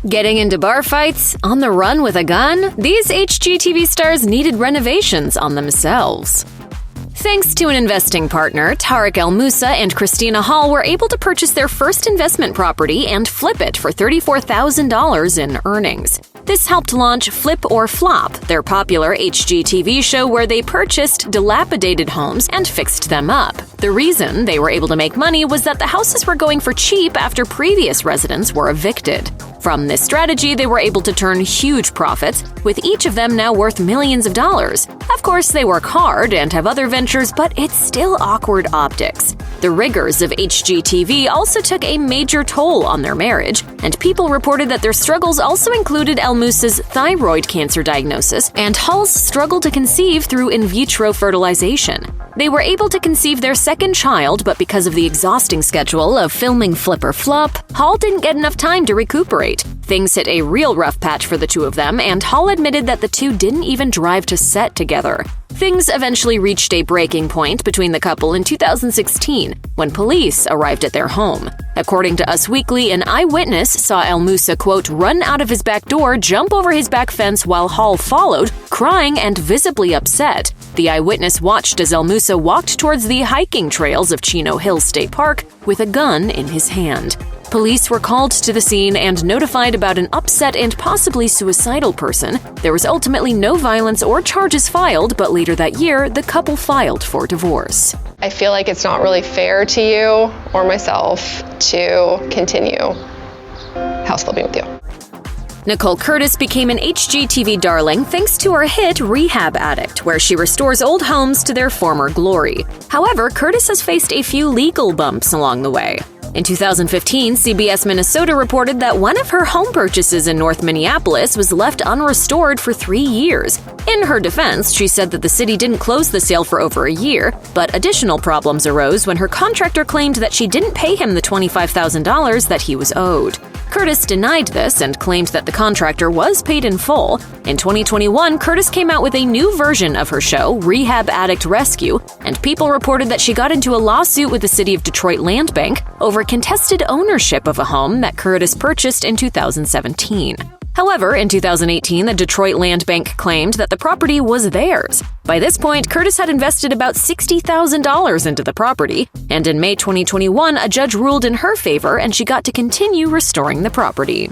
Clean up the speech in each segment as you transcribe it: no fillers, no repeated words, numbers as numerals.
Getting into bar fights? On the run with a gun? These HGTV stars needed renovations on themselves. Thanks to an investing partner, Tarek Moussa and Christina were able to purchase their first investment property and flip it for $34,000 in earnings. This helped launch Flip or Flop, their popular HGTV show where they purchased dilapidated homes and fixed them up. The reason they were able to make money was that the houses were going for cheap after previous residents were evicted. From this strategy, they were able to turn huge profits, with each of them now worth millions of dollars. Of course, they work hard and have other ventures, but it's still awkward optics. The rigors of HGTV also took a major toll on their marriage, and people reported that their struggles also included Moussa's thyroid cancer diagnosis and Hall's struggle to conceive through in vitro fertilization. They were able to conceive their second child, but because of the exhausting schedule of filming Flip or Flop, Hall didn't get enough time to recuperate. Things hit a real rough patch for the two of them, and Hall admitted that the two didn't even drive to set together. Things eventually reached a breaking point between the couple in 2016, when police arrived at their home. According to Us Weekly, an eyewitness saw Moussa, quote, run out of his back door, jump over his back fence while Hall followed, crying and visibly upset. The eyewitness watched as Moussa walked towards the hiking trails of Chino Hills State Park with a gun in his hand. Police were called to the scene and notified about an upset and possibly suicidal person. There was ultimately no violence or charges filed, but later that year, the couple filed for divorce. I feel like it's not really fair to you or myself to continue house flipping with you. Nicole Curtis became an HGTV darling thanks to her hit Rehab Addict, where she restores old homes to their former glory. However, Curtis has faced a few legal bumps along the way. In 2015, CBS Minnesota reported that one of her home purchases in North Minneapolis was left unrestored for 3 years. In her defense, she said that the city didn't close the sale for over a year, but additional problems arose when her contractor claimed that she didn't pay him the $25,000 that he was owed. Curtis denied this and claimed that the contractor was paid in full. In 2021, Curtis came out with a new version of her show, Rehab Addict Rescue, and people reported that she got into a lawsuit with the City of Detroit Land Bank over contested ownership of a home that Curtis purchased in 2017. However, in 2018, the Detroit Land Bank claimed that the property was theirs. By this point, Curtis had invested about $60,000 into the property, and in May 2021, a judge ruled in her favor and she got to continue restoring the property.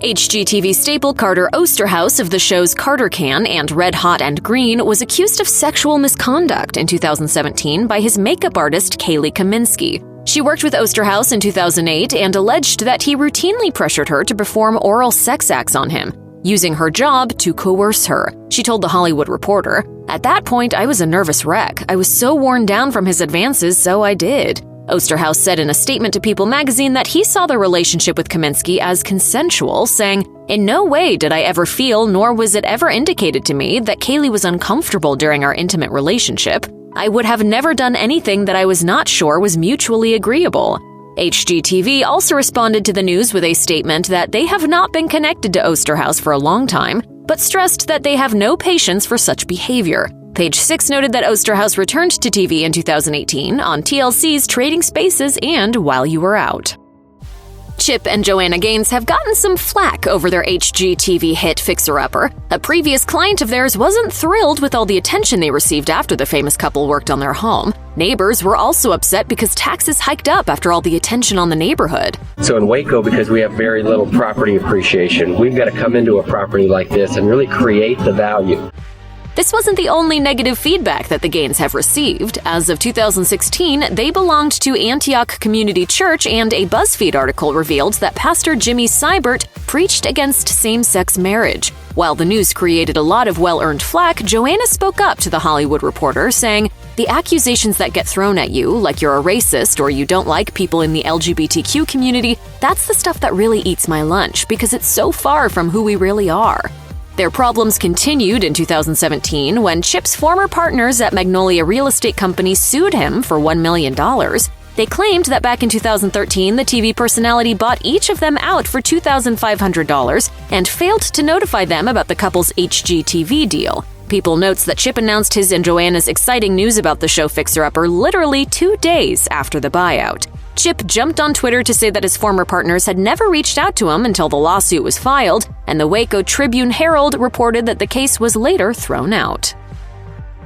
HGTV staple Carter Oosterhouse of the shows Carter Can and Red Hot and Green was accused of sexual misconduct in 2017 by his makeup artist Kaylee Kaminsky. She worked with Oosterhouse in 2008 and alleged that he routinely pressured her to perform oral sex acts on him, using her job to coerce her, she told The Hollywood Reporter. At that point, I was a nervous wreck. I was so worn down from his advances, so I did. Oosterhouse said in a statement to People magazine that he saw the relationship with Kaminsky as consensual, saying, "In no way did I ever feel, nor was it ever indicated to me, that Kaylee was uncomfortable during our intimate relationship. I would have never done anything that I was not sure was mutually agreeable." HGTV also responded to the news with a statement that they have not been connected to Oosterhouse for a long time, but stressed that they have no patience for such behavior. Page 6 noted that Oosterhouse returned to TV in 2018 on TLC's Trading Spaces and While You Were Out. Chip and Joanna Gaines have gotten some flack over their HGTV hit Fixer Upper. A previous client of theirs wasn't thrilled with all the attention they received after the famous couple worked on their home. Neighbors were also upset because taxes hiked up after all the attention on the neighborhood. So in Waco, because we have very little property appreciation, we've got to come into a property like this and really create the value. This wasn't the only negative feedback that the Gaines have received. As of 2016, they belonged to Antioch Community Church, and a BuzzFeed article revealed that Pastor Jimmy Seibert preached against same-sex marriage. While the news created a lot of well-earned flack, Joanna spoke up to The Hollywood Reporter, saying, "The accusations that get thrown at you, like you're a racist or you don't like people in the LGBTQ community, that's the stuff that really eats my lunch because it's so far from who we really are." Their problems continued in 2017 when Chip's former partners at Magnolia Real Estate Company sued him for $1 million. They claimed that back in 2013, the TV personality bought each of them out for $2,500 and failed to notify them about the couple's HGTV deal. People notes that Chip announced his and Joanna's exciting news about the show Fixer Upper literally 2 days after the buyout. Chip jumped on Twitter to say that his former partners had never reached out to him until the lawsuit was filed, and the Waco Tribune-Herald reported that the case was later thrown out.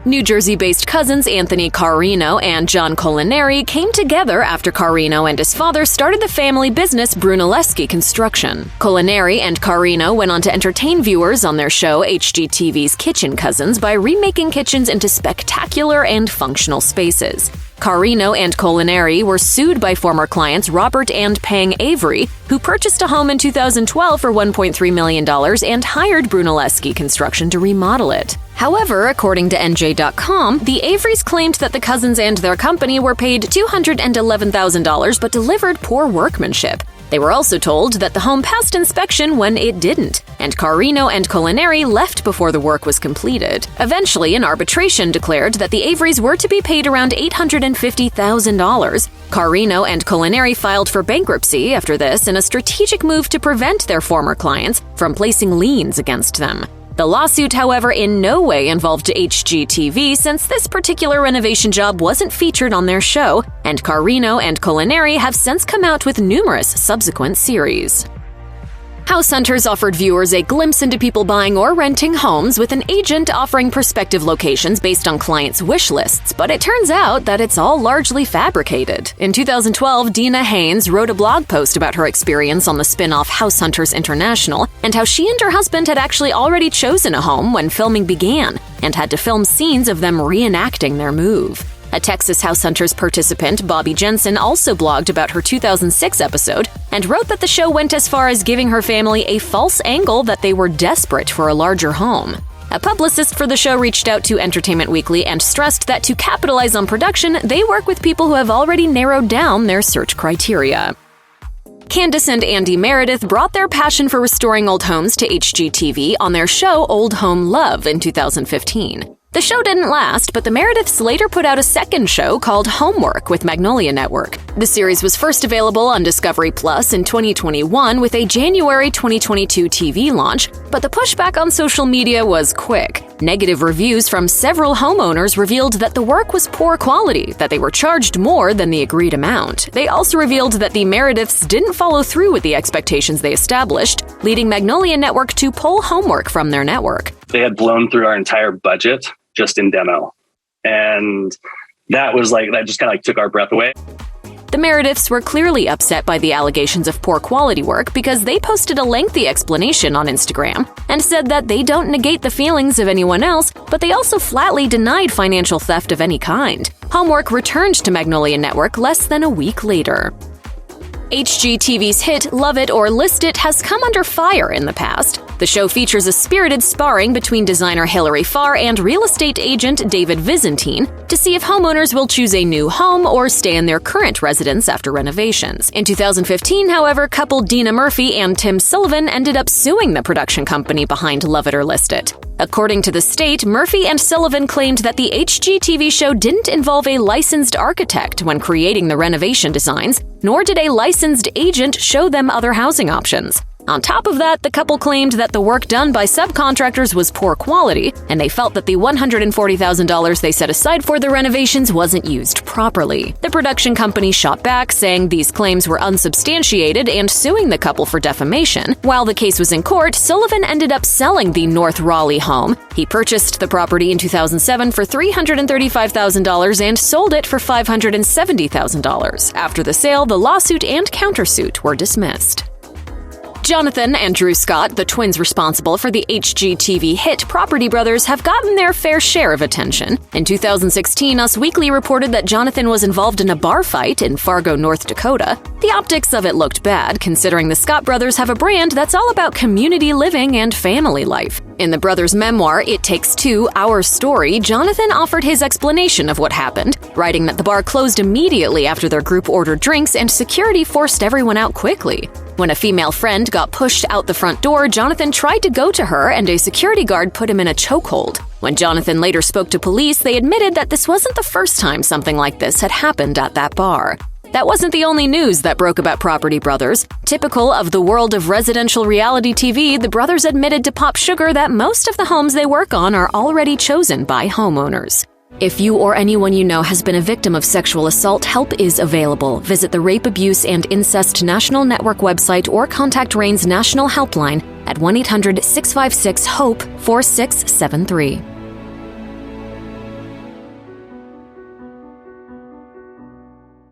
New Jersey-based cousins Anthony Carrino and John Colaneri came together after Carrino and his father started the family business Brunelleschi Construction. Colaneri and Carrino went on to entertain viewers on their show HGTV's Kitchen Cousins by remaking kitchens into spectacular and functional spaces. Carrino and Colaneri were sued by former clients Robert and Pang Avery, who purchased a home in 2012 for $1.3 million and hired Brunelleschi Construction to remodel it. However, according to NJ.com, the Averys claimed that the cousins and their company were paid $211,000 but delivered poor workmanship. They were also told that the home passed inspection when it didn't, and Carrino and Colaneri left before the work was completed. Eventually, an arbitration declared that the Averys were to be paid around $850,000. Carrino and Colaneri filed for bankruptcy after this in a strategic move to prevent their former clients from placing liens against them. The lawsuit, however, in no way involved HGTV since this particular renovation job wasn't featured on their show, and Carrino and Colaneri have since come out with numerous subsequent series. House hunters offered viewers a glimpse into people buying or renting homes with an agent offering prospective locations based on clients' wish lists, but it turns out that it's all largely fabricated. In 2012, Dina Haynes wrote a blog post about her experience on the spin-off House Hunters International and how she and her husband had actually already chosen a home when filming began and had to film scenes of them reenacting their move. A Texas House Hunters participant, Bobby Jensen, also blogged about her 2006 episode and wrote that the show went as far as giving her family a false angle that they were desperate for a larger home. A publicist for the show reached out to Entertainment Weekly and stressed that to capitalize on production, they work with people who have already narrowed down their search criteria. Candis and Andy Meredith brought their passion for restoring old homes to HGTV on their show Old Home Love in 2015. The show didn't last, but the Merediths later put out a second show called Homework with Magnolia Network. The series was first available on Discovery Plus in 2021 with a January 2022 TV launch, but the pushback on social media was quick. Negative reviews from several homeowners revealed that the work was poor quality, that they were charged more than the agreed amount. They also revealed that the Merediths didn't follow through with the expectations they established, leading Magnolia Network to pull Homework from their network. They had blown through our entire budget just in demo. And that just kind of took our breath away. The Merediths were clearly upset by the allegations of poor quality work because they posted a lengthy explanation on Instagram and said that they don't negate the feelings of anyone else, but they also flatly denied financial theft of any kind. Homework returned to Magnolia Network less than a week later. HGTV's hit Love It or List It has come under fire in the past. The show features a spirited sparring between designer Hilary Farr and real estate agent David Visentin to see if homeowners will choose a new home or stay in their current residence after renovations. In 2015, however, couple Dina Murphy and Tim Sullivan ended up suing the production company behind Love It or List It. According to the state, Murphy and Sullivan claimed that the HGTV show didn't involve a licensed architect when creating the renovation designs, nor did a licensed agent show them other housing options. On top of that, the couple claimed that the work done by subcontractors was poor quality, and they felt that the $140,000 they set aside for the renovations wasn't used properly. The production company shot back, saying these claims were unsubstantiated and suing the couple for defamation. While the case was in court, Sullivan ended up selling the North Raleigh home. He purchased the property in 2007 for $335,000 and sold it for $570,000. After the sale, the lawsuit and countersuit were dismissed. Jonathan and Drew Scott, the twins responsible for the HGTV hit Property Brothers, have gotten their fair share of attention. In 2016, Us Weekly reported that Jonathan was involved in a bar fight in Fargo, North Dakota. The optics of it looked bad, considering the Scott brothers have a brand that's all about community living and family life. In the brothers' memoir, It Takes Two, Our Story, Jonathan offered his explanation of what happened, writing that the bar closed immediately after their group ordered drinks and security forced everyone out quickly. When a female friend got pushed out the front door, Jonathan tried to go to her and a security guard put him in a chokehold. When Jonathan later spoke to police, they admitted that this wasn't the first time something like this had happened at that bar. That wasn't the only news that broke about Property Brothers. Typical of the world of residential reality TV, the brothers admitted to Pop Sugar that most of the homes they work on are already chosen by homeowners. If you or anyone you know has been a victim of sexual assault, help is available. Visit the Rape, Abuse, and Incest National Network website or contact RAIN's National Helpline at 1-800-656-HOPE-4673.